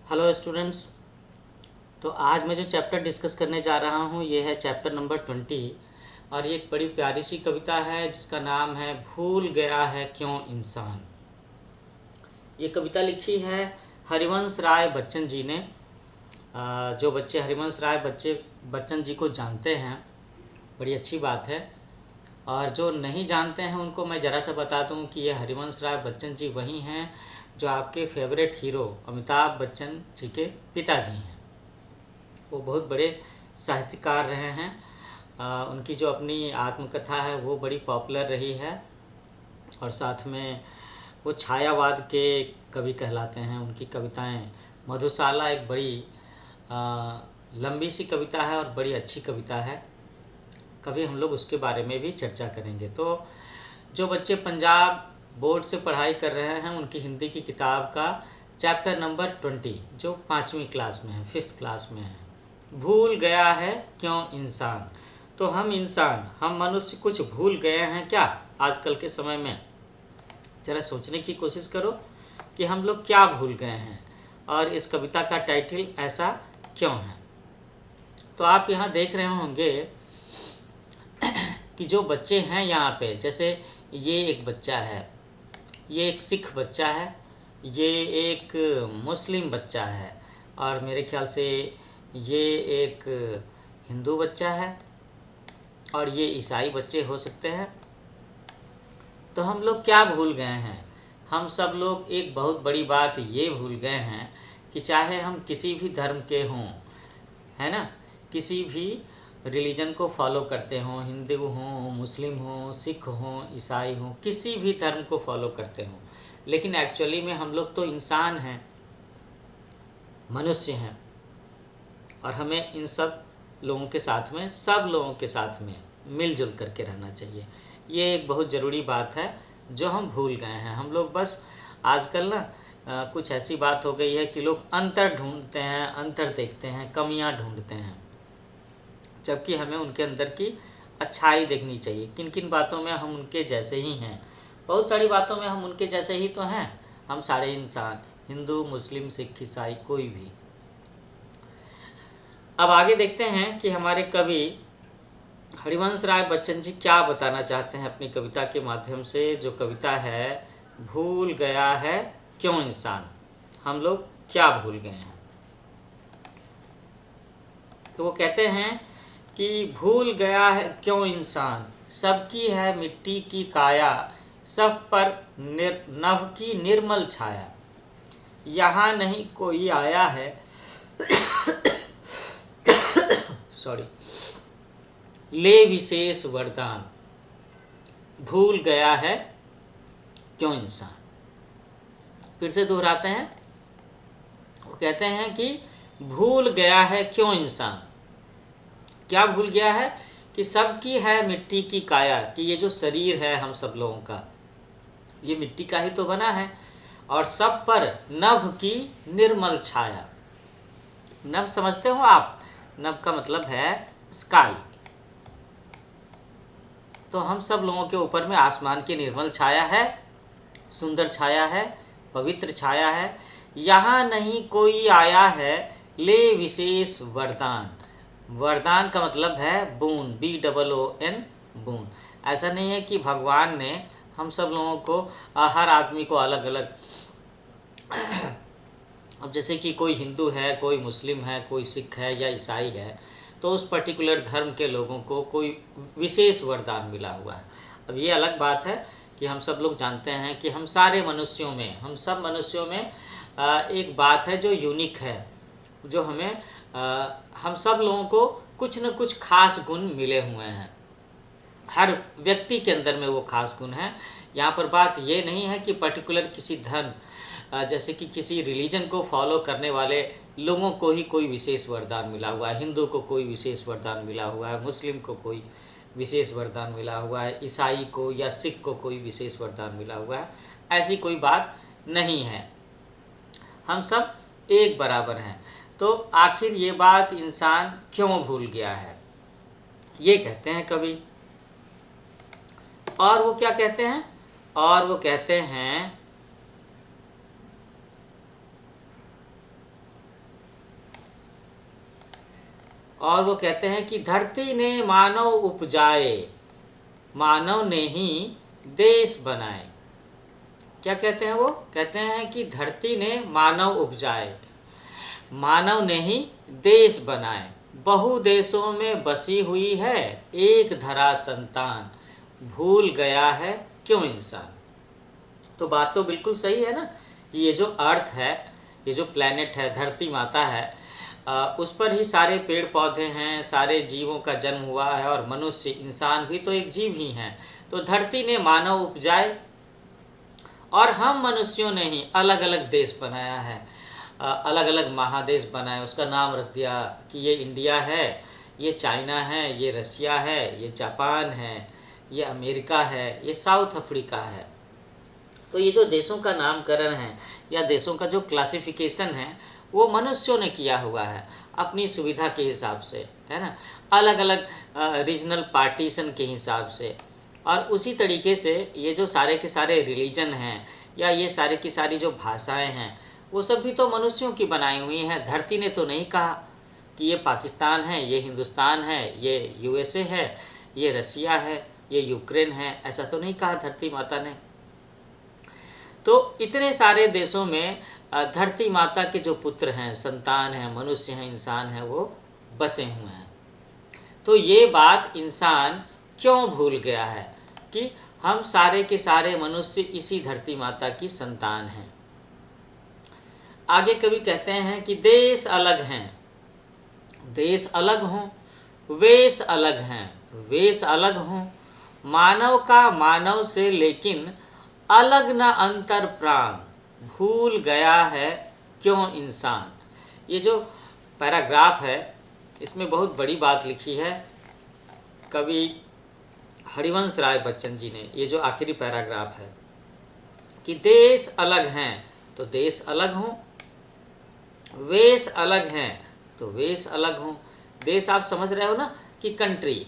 Hello students. तो आज मैं जो चैप्टर डिस्कस करने जा रहा हूँ ये है चैप्टर नंबर 20। और ये एक बड़ी प्यारी सी कविता है जिसका नाम है भूल गया है क्यों इंसान। ये कविता लिखी है हरिवंश राय बच्चन जी ने। जो बच्चे हरिवंश राय बच्चन जी को जानते हैं बड़ी अच्छी बात है, और जो नहीं जानते हैं उनको मैं ज़रा सा बता दूं कि ये हरिवंश राय बच्चन जी वही हैं जो आपके फेवरेट हीरो अमिताभ बच्चन जी के पिताजी हैं। वो बहुत बड़े साहित्यकार रहे हैं। उनकी जो अपनी आत्मकथा है वो बड़ी पॉपुलर रही है, और साथ में वो छायावाद के कवि कहलाते हैं। उनकी कविताएं मधुशाला एक बड़ी लंबी सी कविता है और बड़ी अच्छी कविता है। कभी हम लोग उसके बारे में भी चर्चा करेंगे। तो जो बच्चे पंजाब बोर्ड से पढ़ाई कर रहे हैं उनकी हिंदी की किताब का चैप्टर नंबर 20 जो 5वीं क्लास में है, 5th क्लास में है, भूल गया है क्यों इंसान। तो हम मनुष्य कुछ भूल गए हैं क्या आजकल के समय में? ज़रा सोचने की कोशिश करो कि हम लोग क्या भूल गए हैं और इस कविता का टाइटल ऐसा क्यों है। तो आप यहाँ देख रहे होंगे कि जो बच्चे हैं यहाँ पे, जैसे ये एक बच्चा है, ये एक सिख बच्चा है, ये एक मुस्लिम बच्चा है, और मेरे ख्याल से ये एक हिंदू बच्चा है, और ये ईसाई बच्चे हो सकते हैं। तो हम लोग क्या भूल गए हैं? हम सब लोग एक बहुत बड़ी बात ये भूल गए हैं कि चाहे हम किसी भी धर्म के हों, है ना, किसी भी रिलीजन को फॉलो करते हों, हिंदू हों, मुस्लिम हों, सिख हों, ईसाई हों, किसी भी धर्म को फॉलो करते हों, लेकिन एक्चुअली में हम लोग तो इंसान हैं, मनुष्य हैं, और हमें इन सब लोगों के साथ में, सब लोगों के साथ में मिलजुल करके रहना चाहिए। ये एक बहुत ज़रूरी बात है जो हम भूल गए हैं। हम लोग बस आजकल ना कुछ ऐसी बात हो गई है कि लोग अंतर ढूंढते हैं, अंतर देखते हैं, कमियां ढूंढते हैं, जबकि हमें उनके अंदर की अच्छाई देखनी चाहिए। किन किन बातों में हम उनके जैसे ही हैं, बहुत सारी बातों में हम उनके जैसे ही तो हैं। हम सारे इंसान, हिंदू, मुस्लिम, सिख, ईसाई, कोई भी। अब आगे देखते हैं कि हमारे कवि हरिवंश राय बच्चन जी क्या बताना चाहते हैं अपनी कविता के माध्यम से। जो कविता है भूल गया है क्यों इंसान, हम लोग क्या भूल गए हैं। तो वो कहते हैं कि भूल गया है क्यों इंसान, सबकी है मिट्टी की काया, सब पर नभ की निर्मल छाया, यहाँ नहीं कोई आया है सॉरी ले विशेष वरदान, भूल गया है क्यों इंसान। फिर से दोहराते हैं। वो कहते हैं कि भूल गया है क्यों इंसान, क्या भूल गया है? कि सबकी है मिट्टी की काया, कि ये जो शरीर है हम सब लोगों का ये मिट्टी का ही तो बना है, और सब पर नभ की निर्मल छाया। नभ समझते हो आप? नभ का मतलब है स्काई। तो हम सब लोगों के ऊपर में आसमान की निर्मल छाया है, सुंदर छाया है, पवित्र छाया है। यहाँ नहीं कोई आया है ले विशेष वरदान। वरदान का मतलब है बून, BOON, बून। ऐसा नहीं है कि भगवान ने हम सब लोगों को, हर आदमी को अलग अलग अब जैसे कि कोई हिंदू है, कोई मुस्लिम है, कोई सिख है या ईसाई है, तो उस पर्टिकुलर धर्म के लोगों को कोई विशेष वरदान मिला हुआ है। अब ये अलग बात है कि हम सब लोग जानते हैं कि हम सारे मनुष्यों में, हम सब मनुष्यों में एक बात है जो यूनिक है, जो हमें हम सब लोगों को कुछ न कुछ खास गुण मिले हुए हैं। हर व्यक्ति के अंदर में वो खास गुण है। यहाँ पर बात ये नहीं है कि पर्टिकुलर किसी धर्म, जैसे कि किसी रिलीजन को फॉलो करने वाले लोगों को ही कोई विशेष वरदान मिला हुआ है, हिंदू को कोई विशेष वरदान मिला हुआ है, मुस्लिम को कोई विशेष वरदान मिला हुआ है, ईसाई को या सिख को कोई विशेष वरदान मिला हुआ है। ऐसी कोई बात नहीं है, हम सब एक बराबर हैं। तो आखिर ये बात इंसान क्यों भूल गया है, ये कहते हैं कवि। और वो क्या कहते हैं? और वो कहते हैं और वो कहते हैं कि धरती ने मानव उपजाए, मानव ने ही देश बनाए। क्या कहते हैं वो? कहते हैं कि धरती ने मानव उपजाए, मानव ने ही देश बनाए, बहु देशों में बसी हुई है एक धरा संतान, भूल गया है क्यों इंसान। तो बात तो बिल्कुल सही है ना कि ये जो अर्थ है, ये जो प्लैनेट है, धरती माता है, उस पर ही सारे पेड़ पौधे हैं, सारे जीवों का जन्म हुआ है, और मनुष्य इंसान भी तो एक जीव ही हैं। तो धरती ने मानव उपजाए और हम मनुष्यों ने ही अलग अलग देश बनाया है, अलग अलग महादेश बनाए। उसका नाम रख दिया कि ये इंडिया है, ये चाइना है, ये रसिया है, ये जापान है, ये अमेरिका है, ये साउथ अफ्रीका है। तो ये जो देशों का नामकरण है या देशों का जो क्लासिफिकेशन है वो मनुष्यों ने किया हुआ है अपनी सुविधा के हिसाब से, है ना, अलग अलग रीजनल पार्टीशन के हिसाब से। और उसी तरीके से ये जो सारे के सारे रिलीजन हैं या ये सारे की सारी जो भाषाएं हैं वो सब भी तो मनुष्यों की बनाई हुई हैं। धरती ने तो नहीं कहा कि ये पाकिस्तान है, ये हिंदुस्तान है, ये यूएसए है, ये रसिया है, ये यूक्रेन है, ऐसा तो नहीं कहा धरती माता ने। तो इतने सारे देशों में धरती माता के जो पुत्र हैं, संतान हैं, मनुष्य हैं, इंसान हैं, वो बसे हुए हैं। तो ये बात इंसान क्यों भूल गया है कि हम सारे के सारे मनुष्य इसी धरती माता की संतान हैं। आगे कवि कहते हैं कि देश अलग हैं, देश अलग हों, वेश अलग हैं, वेश अलग हों, मानव का मानव से लेकिन अलग न अंतर प्राण, भूल गया है क्यों इंसान। ये जो पैराग्राफ है इसमें बहुत बड़ी बात लिखी है कवि हरिवंश राय बच्चन जी ने। ये जो आखिरी पैराग्राफ है कि देश अलग हैं तो देश अलग हों, वेश अलग हैं तो वेश अलग हों। देश आप समझ रहे हो ना कि कंट्री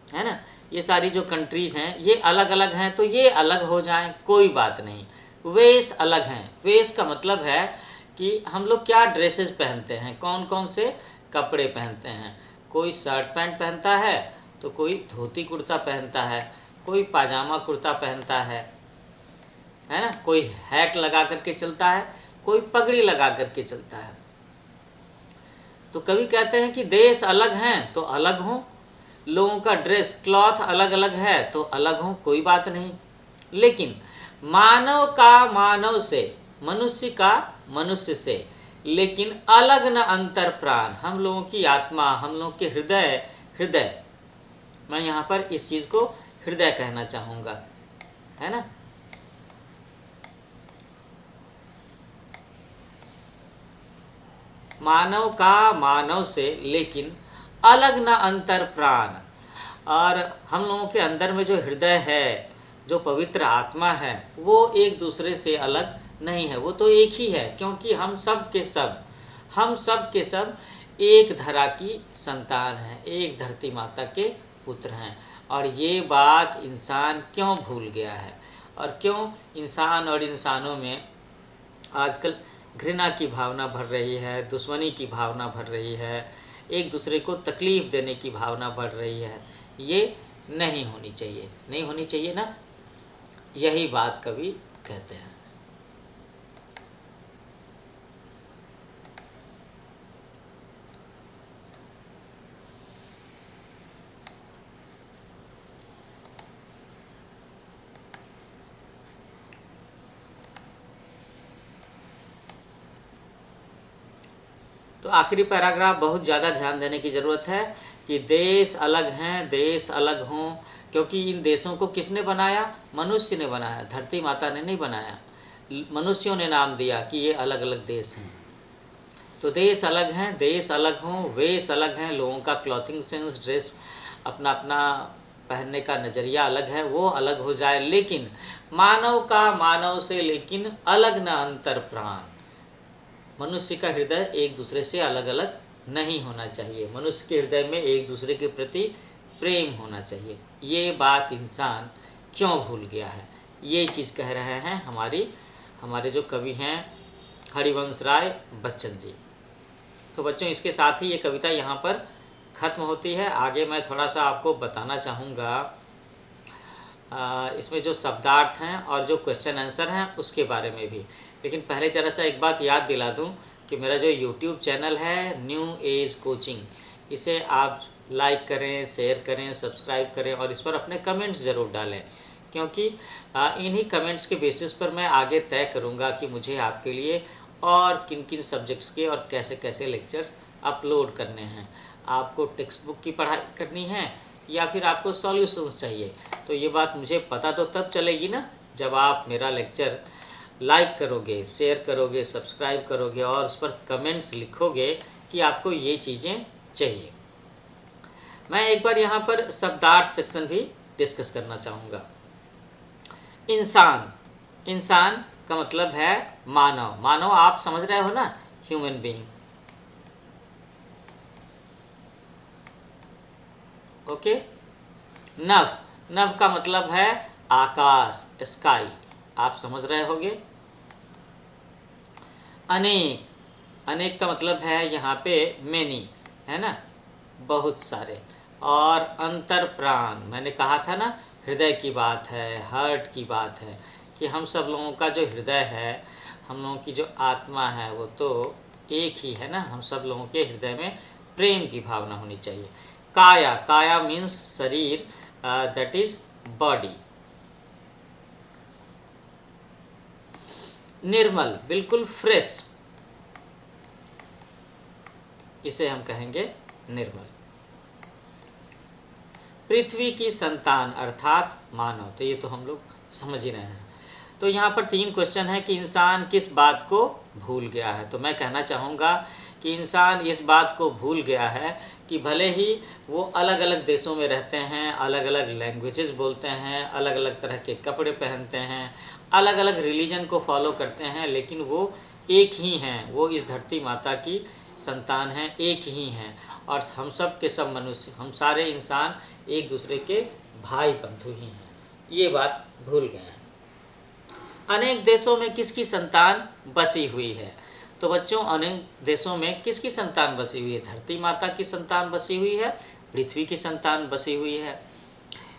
है ना, ये सारी जो कंट्रीज़ हैं ये अलग अलग हैं तो ये अलग हो जाएं, कोई बात नहीं। वेश अलग हैं, वेश का मतलब है कि हम लोग क्या ड्रेसेस पहनते हैं, कौन कौन से कपड़े पहनते हैं। कोई शर्ट पैंट पहनता है तो कोई धोती कुर्ता पहनता है, कोई पाजामा कुर्ता पहनता है ना, कोई हैट लगा करके चलता है, कोई पगड़ी लगा करके चलता है। तो कवि कहते हैं कि देश अलग हैं तो अलग हों, लोगों का ड्रेस क्लॉथ अलग अलग है तो अलग हो, कोई बात नहीं। लेकिन मानव का मानव से, मनुष्य का मनुष्य से लेकिन अलग न अंतर प्राण, हम लोगों की आत्मा, हम लोगों के हृदय, हृदय, मैं यहाँ पर इस चीज़ को हृदय कहना चाहूँगा, है ना। मानव का मानव से लेकिन अलग न अंतर प्राण, और हम लोगों के अंदर में जो हृदय है, जो पवित्र आत्मा है, वो एक दूसरे से अलग नहीं है, वो तो एक ही है। क्योंकि हम सब के सब एक धरा की संतान हैं, एक धरती माता के पुत्र हैं। और ये बात इंसान क्यों भूल गया है, और क्यों इंसान और इंसानों में आजकल घृणा की भावना भर रही है, दुश्मनी की भावना भर रही है, एक दूसरे को तकलीफ़ देने की भावना बढ़ रही है। ये नहीं होनी चाहिए, नहीं होनी चाहिए ना, यही बात कवि कहते हैं। तो आखिरी पैराग्राफ बहुत ज़्यादा ध्यान देने की ज़रूरत है कि देश अलग हैं, देश अलग हों, क्योंकि इन देशों को किसने बनाया? मनुष्य ने बनाया, धरती माता ने नहीं बनाया। मनुष्यों ने नाम दिया कि ये अलग अलग देश हैं। तो देश अलग हैं, देश अलग हों, वेश अलग हैं, लोगों का क्लॉथिंग सेंस, ड्रेस अपना अपना पहनने का नज़रिया अलग है, वो अलग हो जाए। लेकिन मानव का मानव से लेकिन अलग न अंतर प्राण, मनुष्य का हृदय एक दूसरे से अलग अलग नहीं होना चाहिए, मनुष्य के हृदय में एक दूसरे के प्रति प्रेम होना चाहिए। ये बात इंसान क्यों भूल गया है, ये चीज़ कह रहे हैं हमारे जो कवि हैं हरिवंश राय बच्चन जी। तो बच्चों इसके साथ ही ये कविता यहाँ पर ख़त्म होती है। आगे मैं थोड़ा सा आपको बताना चाहूँगा इसमें जो शब्दार्थ हैं और जो क्वेश्चन आंसर हैं उसके बारे में भी। लेकिन पहले ज़रा सा एक बात याद दिला दूं कि मेरा जो यूट्यूब चैनल है न्यू एज कोचिंग, इसे आप लाइक करें, शेयर करें, सब्सक्राइब करें और इस पर अपने कमेंट्स ज़रूर डालें, क्योंकि इन्हीं कमेंट्स के बेसिस पर मैं आगे तय करूंगा कि मुझे आपके लिए और किन किन सब्जेक्ट्स के और कैसे कैसे लेक्चर्स अपलोड करने हैं। आपको टेक्स्ट बुक की पढ़ाई करनी है या फिर आपको सॉल्यूशंस चाहिए, तो ये बात मुझे पता तो तब चलेगी ना जब आप मेरा लेक्चर लाइक करोगे, शेयर करोगे, सब्सक्राइब करोगे और उस पर कमेंट्स लिखोगे कि आपको ये चीज़ें चाहिए। मैं एक बार यहाँ पर शब्दार्थ सेक्शन भी डिस्कस करना चाहूँगा। इंसान, इंसान का मतलब है मानव। मानव आप समझ रहे हो ना, ह्यूमन बीइंग। ओके। नभ, नभ का मतलब है आकाश, स्काई, आप समझ रहे होगे। अनेक, अनेक का मतलब है यहाँ पे मेनी, है ना, बहुत सारे। और अंतर प्राण, मैंने कहा था ना हृदय की बात है, हार्ट की बात है, कि हम सब लोगों का जो हृदय है, हम लोगों की जो आत्मा है वो तो एक ही है ना। हम सब लोगों के हृदय में प्रेम की भावना होनी चाहिए। काया, काया मीन्स शरीर, दैट इज बॉडी। निर्मल, बिल्कुल फ्रेश, इसे हम कहेंगे निर्मल। पृथ्वी की संतान अर्थात मानव, तो ये तो हम लोग समझ ही रहे हैं। तो यहाँ पर 3 क्वेश्चन है कि इंसान किस बात को भूल गया है। तो मैं कहना चाहूँगा कि इंसान इस बात को भूल गया है कि भले ही वो अलग अलग देशों में रहते हैं, अलग अलग लैंग्वेजेस बोलते हैं, अलग अलग तरह के कपड़े पहनते हैं, अलग अलग रिलीजन को फॉलो करते हैं, लेकिन वो एक ही हैं। वो इस धरती माता की संतान हैं, एक ही हैं। और हम सब के सब मनुष्य, हम सारे इंसान एक दूसरे के भाई बंधु ही हैं। ये बात भूल गए हैं। अनेक देशों में किसकी संतान बसी हुई है। तो बच्चों अनेक देशों में किसकी संतान बसी हुई है। धरती माता की संतान बसी हुई है, पृथ्वी की संतान बसी हुई है।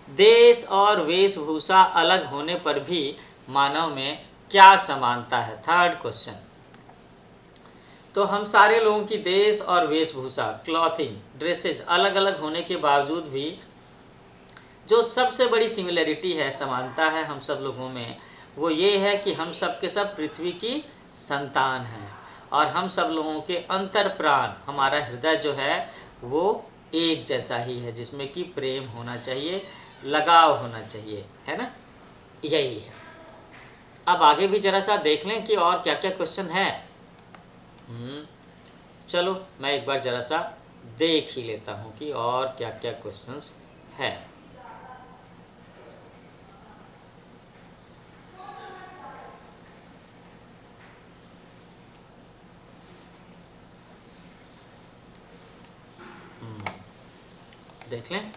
देश और वेशभूषा अलग होने पर भी मानव में क्या समानता है। 3rd question. तो हम सारे लोगों की देश और वेशभूषा, क्लॉथिंग, ड्रेसेज अलग अलग होने के बावजूद भी जो सबसे बड़ी सिमिलरिटी है, समानता है हम सब लोगों में, वो ये है कि हम सब के सब पृथ्वी की संतान हैं। और हम सब लोगों के अंतर प्राण, हमारा हृदय जो है वो एक जैसा ही है, जिसमें कि प्रेम होना चाहिए, लगाव होना चाहिए, है ना। यही है। अब आगे भी जरा सा देख लें कि और क्या क्या क्वेश्चन है। चलो मैं एक बार जरा सा देख ही लेता हूँ कि और क्या क्या क्वेश्चंस है। देख लें।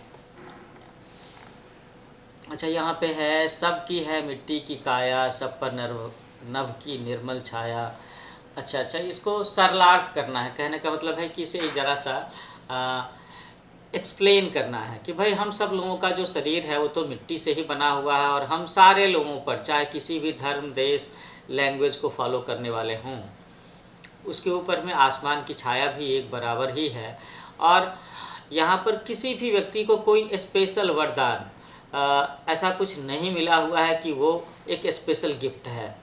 अच्छा, यहाँ पे है सबकी है मिट्टी की काया, सब पर नभ की निर्मल छाया। अच्छा अच्छा, इसको सरलार्थ करना है। कहने का मतलब है कि इसे ज़रा सा एक्सप्लेन करना है कि भाई हम सब लोगों का जो शरीर है वो तो मिट्टी से ही बना हुआ है, और हम सारे लोगों पर, चाहे किसी भी धर्म, देश, लैंग्वेज को फॉलो करने वाले हों, उसके ऊपर में आसमान की छाया भी एक बराबर ही है। और यहाँ पर किसी भी व्यक्ति को कोई स्पेशल वरदान ऐसा कुछ नहीं मिला हुआ है कि वो एक स्पेशल गिफ्ट है।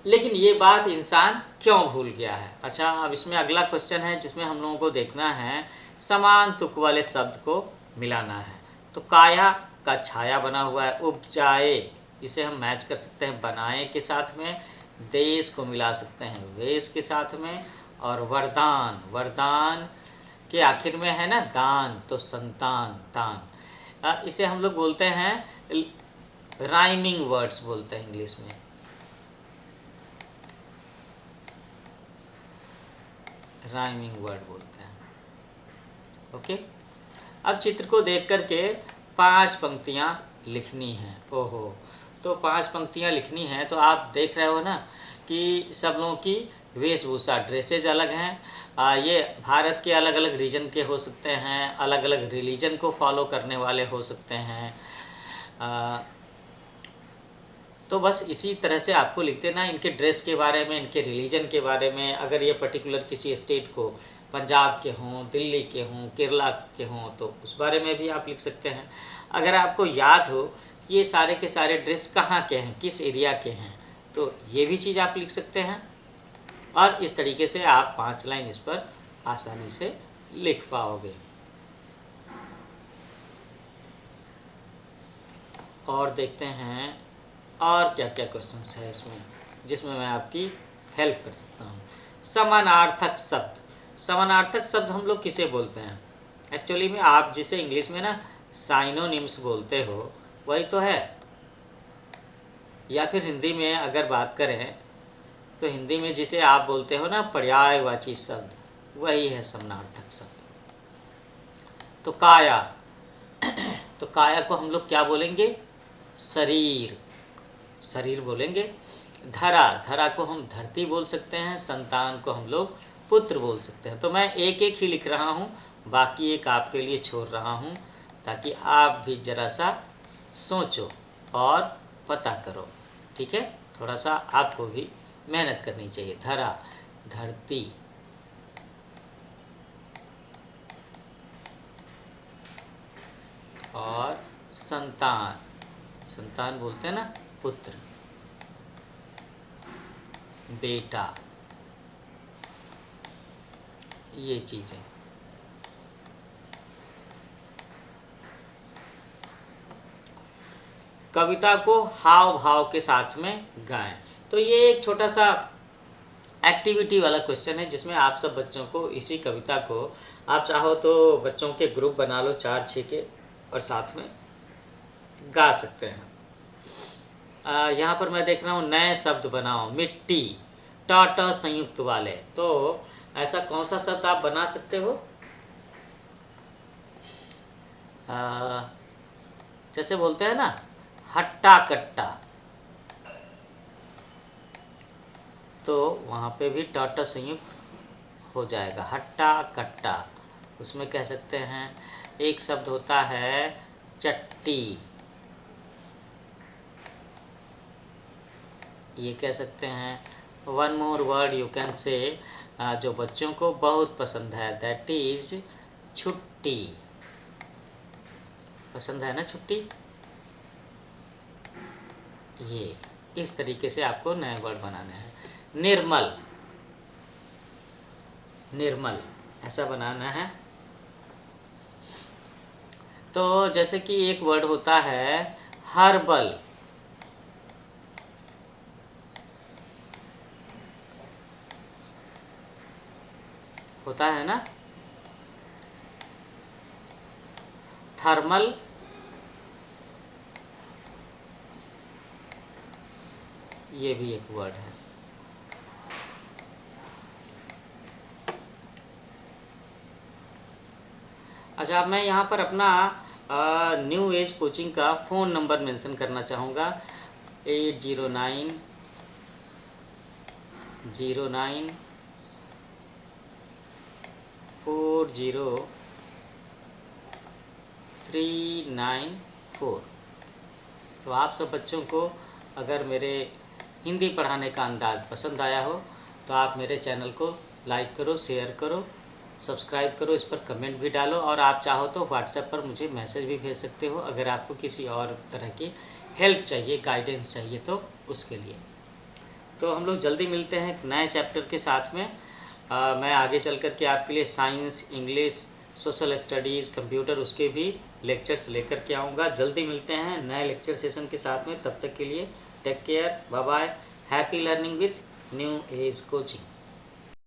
लेकिन ये बात इंसान क्यों भूल गया है। अच्छा, अब इसमें अगला क्वेश्चन है जिसमें हम लोगों को देखना है समान तुक वाले शब्द को मिलाना है। तो काया का छाया बना हुआ है, उपजाए, इसे हम मैच कर सकते हैं बनाए के साथ में, देश को मिला सकते हैं वेश के साथ में, और वरदान, वरदान के आखिर में है ना दान, तो संतान, तान। इसे हम लोग बोलते हैं राइमिंग वर्ड्स बोलते हैं इंग्लिश में। राइमिंग वर्ड बोलते हैं। ओके। अब चित्र को देख करके 5 पंक्तियाँ लिखनी हैं। ओहो, तो 5 पंक्तियाँ लिखनी हैं। तो आप देख रहे हो ना कि सब लोगों की वेशभूषा ड्रेसेज अलग हैं। ये भारत के अलग अलग रीजन के हो सकते हैं, अलग अलग रिलीजन को फॉलो करने वाले हो सकते हैं। तो बस इसी तरह से आपको लिख देना इनके ड्रेस के बारे में, इनके रिलीजन के बारे में। अगर ये पर्टिकुलर किसी स्टेट को, पंजाब के हों, दिल्ली के हों, केरला के हों, तो उस बारे में भी आप लिख सकते हैं। अगर आपको याद हो ये सारे के सारे ड्रेस कहाँ के हैं, किस एरिया के हैं, तो ये भी चीज़ आप लिख सकते हैं। और इस तरीके से आप 5 लाइन इस पर आसानी से लिख पाओगे। और देखते हैं और क्या क्या क्वेश्चंस है इसमें जिसमें मैं आपकी हेल्प कर सकता हूँ। समानार्थक शब्द। समानार्थक शब्द हम लोग किसे बोलते हैं? एक्चुअली में आप जिसे इंग्लिश में ना साइनोनिम्स बोलते हो वही तो है। या फिर हिंदी में अगर बात करें तो हिंदी में जिसे आप बोलते हो ना पर्यायवाची शब्द, वही है समानार्थक शब्द। तो काया, तो काया को हम लोग क्या बोलेंगे? शरीर, शरीर बोलेंगे। धरा, धरा को हम धरती बोल सकते हैं। संतान को हम लोग पुत्र बोल सकते हैं। तो मैं एक एक ही लिख रहा हूँ, बाकी एक आपके लिए छोड़ रहा हूँ ताकि आप भी ज़रा सा सोचो और पता करो। ठीक है, थोड़ा सा आपको भी मेहनत करनी चाहिए। धरा, धरती, और संतान, संतान बोलते हैं ना पुत्र, बेटा, ये चीज़ें। कविता को हाव भाव के साथ में गाएं। तो ये एक छोटा सा एक्टिविटी वाला क्वेश्चन है जिसमें आप सब बच्चों को इसी कविता को आप चाहो तो बच्चों के ग्रुप बना लो 4-6 के और साथ में गा सकते हैं। यहाँ पर मैं देख रहा हूँ नए शब्द बनाओ। मिट्टी, ट ट संयुक्त वाले। तो ऐसा कौन सा शब्द आप बना सकते हो? जैसे बोलते हैं ना हट्टा कट्टा, तो वहाँ पे भी ट ट संयुक्त हो जाएगा। हट्टा कट्टा, उसमें कह सकते हैं। एक शब्द होता है चट्टी, ये कह सकते हैं। One more word you can say, जो बच्चों को बहुत पसंद है, दैट इज छुट्टी। पसंद है ना छुट्टी? ये इस तरीके से आपको नए वर्ड बनाने हैं। निर्मल, निर्मल ऐसा बनाना है। तो जैसे कि एक वर्ड होता है हर्बल, होता है ना। थर्मल, ये भी एक वर्ड है। अच्छा, मैं यहाँ पर अपना न्यू एज कोचिंग का फ़ोन नंबर मेंशन करना चाहूँगा। 809 09 40394। तो आप सब बच्चों को अगर मेरे हिंदी पढ़ाने का अंदाज़ पसंद आया हो तो आप मेरे चैनल को लाइक करो, शेयर करो, सब्सक्राइब करो, इस पर कमेंट भी डालो। और आप चाहो तो व्हाट्सएप पर मुझे मैसेज भी भेज सकते हो अगर आपको किसी और तरह की हेल्प चाहिए, गाइडेंस चाहिए तो उसके लिए। तो हम लोग जल्दी मिलते हैं एक नए चैप्टर के साथ में। मैं आगे चल कर के आपके लिए science, English, social studies, computer, उसके भी लेक्चर्स लेकर के आऊँगा। जल्दी मिलते हैं नए लेक्चर सेशन के साथ में। तब तक के लिए take care, bye bye, happy learning with New Age coaching.